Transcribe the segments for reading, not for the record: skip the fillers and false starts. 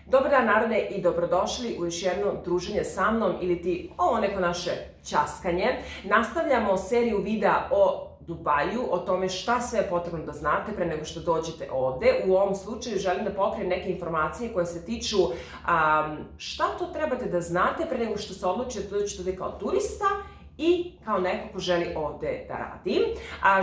Dobar dan narode i dobrodošli u još jedno druženje sa mnom ili ti ovo neko naše ćaskanje. Nastavljamo seriju videa o Dubaju, o tome šta sve je potrebno da znate pre nego što dođete ovde. U ovom slučaju želim da pokrijem neke informacije koje se tiču šta to trebate da znate pre nego što se odlučite da dođete ovde kao turista i kao neko ko želi ovde da radi.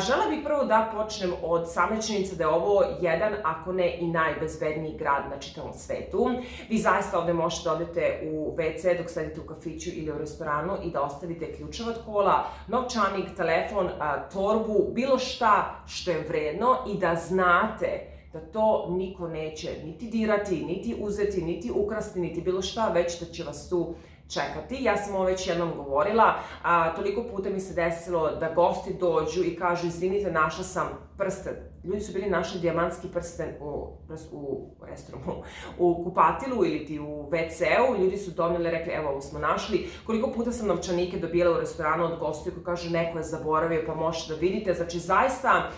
Žela bih prvo da počnem od same činjenice da je ovo jedan, ako ne i najbezbedniji grad na čitavom svetu. Vi zaista ovde možete da odete u WC dok sedite u kafiću ili u restoranu i da ostavite ključeve od kola, novčanik, telefon, torbu, bilo šta što je vredno i da znate da to niko neće niti dirati, niti uzeti, niti ukrasti, niti bilo šta, već da će vas tu čekati. Ja sam ovo već jednom govorila, toliko puta mi se desilo da gosti dođu i kažu izvinite, našla sam prsten. Ljudi su bili našli dijamantski prsten u restoranu, u kupatilu ili ti u WC-u, ljudi su doneli, rekli evo ovo smo našli. Koliko puta sam novčanike dobila u restoranu od gostiju koji kažu neko je zaboravio pa možete da vidite. Znači zaista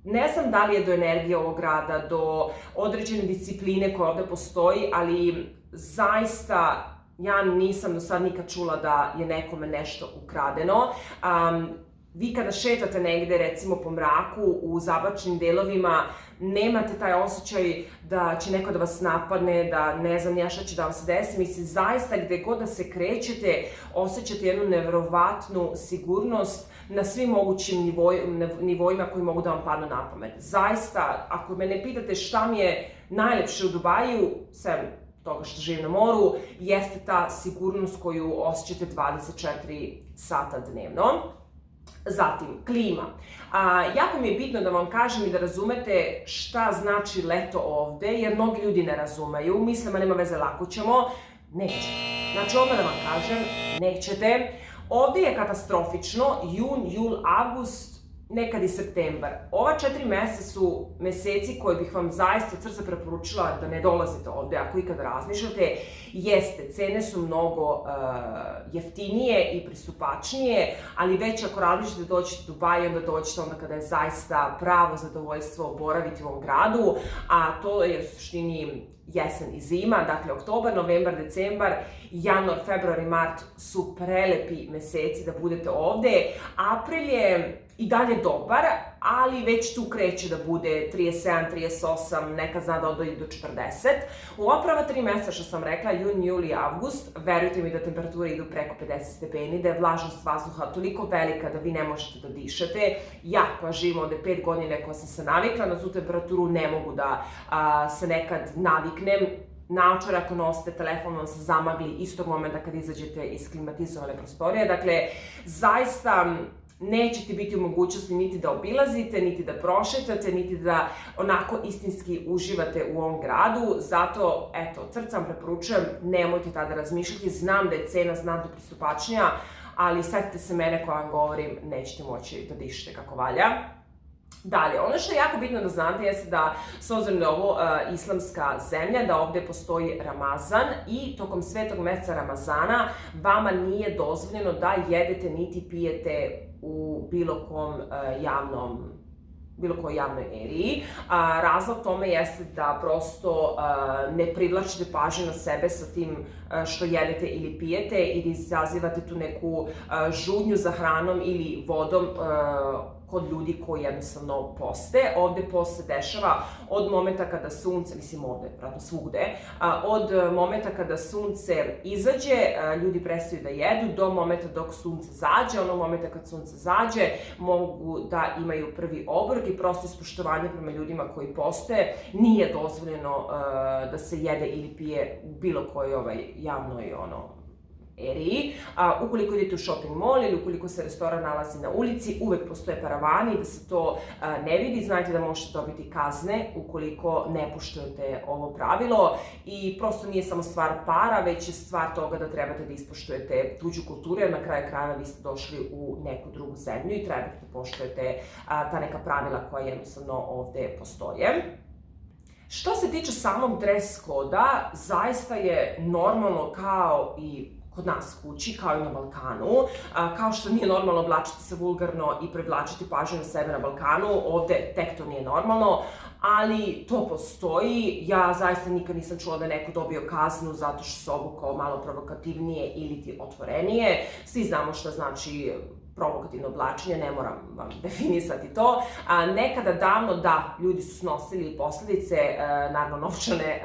ne znam da li je do energije ovog grada, do određene discipline koja ovde postoji, ali zaista ja nisam do sad nikad čula da je nekome nešto ukradeno. Vi kada šetate negde, recimo po mraku, u zabačenim delovima, nemate taj osjećaj da će neko da vas napadne, da ne znam ja šta će da vam se desi. Mislim, zaista gde god da se krećete, osjećate jednu neverovatnu sigurnost na svim mogućim nivoima koji mogu da vam padnu na pamet. Zaista, ako me ne pitate šta mi je najlepše u Dubaju, sem toga što živim na moru, jeste ta sigurnost koju osjećate 24 sata dnevno. Zatim, klima. Jako mi je bitno da vam kažem i da razumete šta znači leto ovde, jer mnogi ljudi ne razumeju, misle ma nema veze, lako ćemo. Neće. Znači, odmah da vam kažem, nećete. Ovde je katastrofično, jun, jul, avgust, nekad i septembar. Ova 4 meseca su meseci koje bih vam zaista od srca preporučila da ne dolazite ovde, ako ikada razmišljate. Jeste, cene su mnogo jeftinije i pristupačnije, ali već ako razmišljate da dođete u Dubaj, onda dođete onda kada je zaista pravo zadovoljstvo boraviti u ovom gradu, a to je u suštini jesen i zima, dakle oktobar, novembar, decembar, januar, februar i mart su prelepi meseci da budete ovde. April je i dalje dobar, ali već tu kreće da bude 37, 38, neka zna da ode do 40. U ova prva 3 meseca što sam rekla, jun, juli, avgust, verujte mi da temperature idu preko 50 stepeni, da je vlažnost vazduha toliko velika da vi ne možete da dišete. Ja koja živim ovde 5 godina, koja sam se navikla na tu temperaturu, ne mogu da se nekad naviknem. Naočare ako nosite, telefon vam se zamagli istog momenta kad izađete iz klimatizovane prostorije. Dakle, zaista nećete biti u mogućnosti niti da obilazite, niti da prošetate, niti da onako istinski uživate u ovom gradu. Zato, eto, od srca vam preporučujem, nemojte tada razmišljati. Znam da je cena znatno pristupačnija, ali setite se mene koja vam govorim, nećete moći da dišete kako valja. Dalje, ono što je jako bitno da znate jeste da, s obzirom da je ovo islamska zemlja, da ovde postoji Ramazan i tokom svetog meseca Ramazana vama nije dozvoljeno da jedete niti pijete u bilo kojoj javnoj eriji. Razlog tome jeste da prosto ne privlačite pažnju na sebe sa tim što jedete ili pijete i da izazivate tu neku žudnju za hranom ili vodom kod ljudi koji jednostavno poste. Ovde post se dešava od momenta kada sunce, mislim ovde, vratno svugde, od momenta kada sunce izađe, ljudi prestaju da jedu, do momenta dok sunce zađe. Onog momenta kad sunce zađe, mogu da imaju prvi obrok i prosto ispoštovanje prema ljudima koji poste. Nije dozvoljeno da se jede ili pije u bilo kojoj javnoj eriji. Ukoliko idete u shopping mall ili ukoliko se restoran nalazi na ulici, uvek postoje paravani, da se to ne vidi. Znajte da možete dobiti kazne ukoliko ne poštujete ovo pravilo i prosto nije samo stvar para, već je stvar toga da trebate da ispoštujete tuđu kulturu, jer na kraju krajeva vi ste došli u neku drugu zemlju i trebate da poštujete ta neka pravila koja jednostavno ovde postoje. Što se tiče samog dress koda, zaista je normalno kao i kod nas kući, kao i na Balkanu. Kao što nije normalno oblačiti se vulgarno i privlačiti pažnju na sebe na Balkanu, ovde tek to nije normalno. ali to postoji. Ja zaista nikad nisam čula da je neko dobio kaznu zato što se obukao malo provokativnije ili ti otvorenije. Svi znamo šta znači provokativno oblačenje, ne moram vam definisati to. Nekada davno, da, ljudi su snosili posledice, naravno novčane,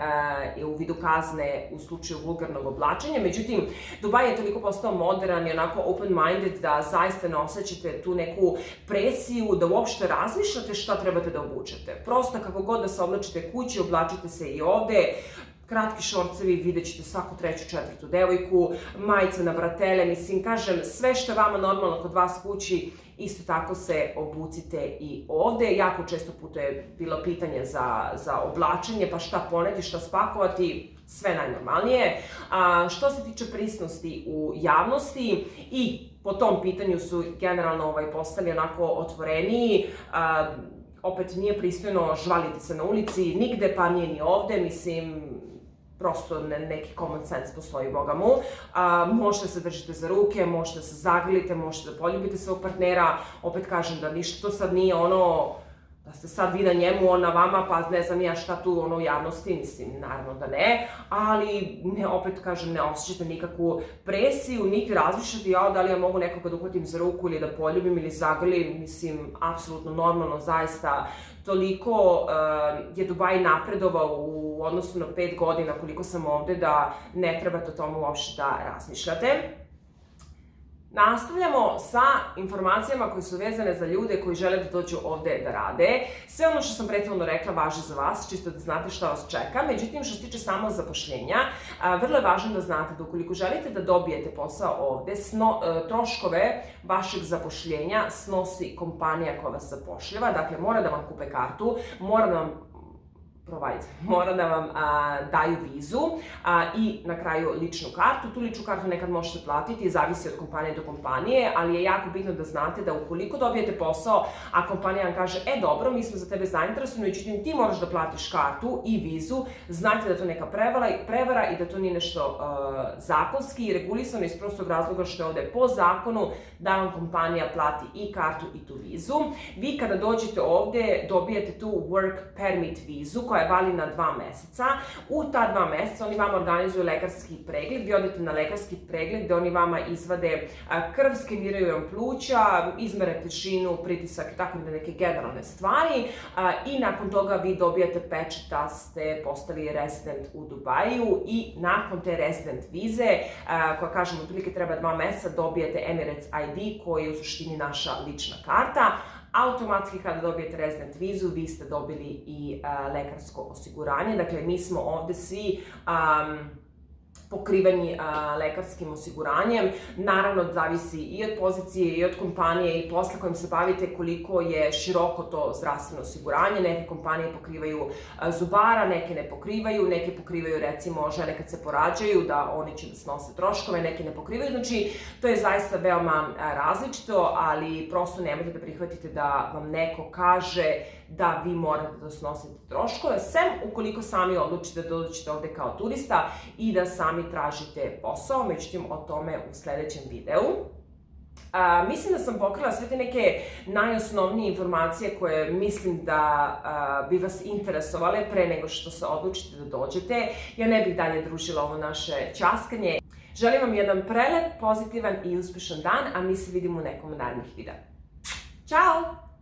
u vidu kazne u slučaju vulgarnog oblačenja, međutim, Dubaj je toliko postao modern i onako open-minded da zaista ne osjećate tu neku presiju, da uopšte razmišljate šta trebate da obučete. Prosto kako god da se oblačite kući, oblačite se i ovde. Kratki šorcevi, vidjet ćete svaku treću, četvrtu devojku, majice na vratele, mislim, kažem, sve što je vama normalno kod vas kući, isto tako se obucite i ovde. Jako često puta je bilo pitanje za oblačenje, pa šta poneti, šta spakovati, sve najnormalnije. Što se tiče prisnosti u javnosti i po tom pitanju su generalno postali onako otvoreniji. Opet nije pristojno žvaliti se na ulici, nigde, pa nije ni ovde, mislim, prosto neki common sense postoji, boga mu. Možete se držite za ruke, možete se zagrlite, možete da poljubite svog partnera. Opet kažem da ništa to sad nije ono da ste sad vi na njemu, on na vama, pa ne znam ja šta tu u javnosti, mislim, naravno da ne, ali opet kažem, ne osjećate nikakvu presiju, niti razmišljate da li ja mogu nekoga da uhvatim za ruku ili da poljubim ili zagrlim, mislim, apsolutno normalno, zaista, toliko je Dubaj napredovao u odnosu na 5 godina koliko sam ovde da ne trebate o tomu uopšte da razmišljate. Nastavljamo sa informacijama koje su vezane za ljude koji žele da dođu ovde da rade. Sve ono što sam prethodno rekla važi za vas, čisto da znate šta vas čeka. Međutim, što se tiče samog zapošljenja, vrlo je važno da znate da ukoliko želite da dobijete posao ovde, troškove vašeg zapošljenja snosi kompanija koja vas zapošljava. Dakle, mora da vam kupe kartu, mora da vam daju vizu i na kraju ličnu kartu. Tu ličnu kartu nekad možete platiti, zavisi od kompanije do kompanije, ali je jako bitno da znate da ukoliko dobijete posao, a kompanija vam kaže, dobro, mi smo za tebe zainteresovani, međutim ti moraš da platiš kartu i vizu, znajte da je to neka prevara i da to nije nešto zakonski i regulisano iz prostog razloga što je ovde po zakonu da vam kompanija plati i kartu i tu vizu. Vi kada dođete ovde dobijete tu work permit vizu koja je validna 2 meseca. U ta 2 meseca oni vama organizuju lekarski pregled, vi odete na lekarski pregled gde oni vama izvade krv, skeniraju vam pluća, izmere težinu, pritisak i tako neke generalne stvari i nakon toga vi dobijate pečat da ste postali resident u Dubaju i nakon te resident vize, koja kažem otprilike treba 2 meseca, dobijete Emirates ID koji je u suštini naša lična karta. Automatski kada dobijete resident vizu, vi ste dobili i lekarsko osiguranje. Dakle, mi smo ovde svi pokriveni lekarskim osiguranjem. Naravno, zavisi i od pozicije i od kompanije i posla kojim se bavite koliko je široko to zdravstveno osiguranje. Neke kompanije pokrivaju zubara, neke ne pokrivaju, neke pokrivaju recimo žene kad se porađaju, da oni će da snose troškove, neke ne pokrivaju. Znači, to je zaista veoma različito, ali prosto nemojte da prihvatite da vam neko kaže da vi morate da snosite troškove, sem ukoliko sami odlučite da dođete ovde kao turista i da sami tražite posao, međutim o tome u sledećem videu. Mislim da sam pokrila sve te neke najosnovnije informacije koje mislim da bi vas interesovale pre nego što se odlučite da dođete. Ja ne bih dalje družila ovo naše ćaskanje. Želim vam jedan prelep, pozitivan i uspešan dan, a mi se vidimo u nekom od narednih videa. Ćao!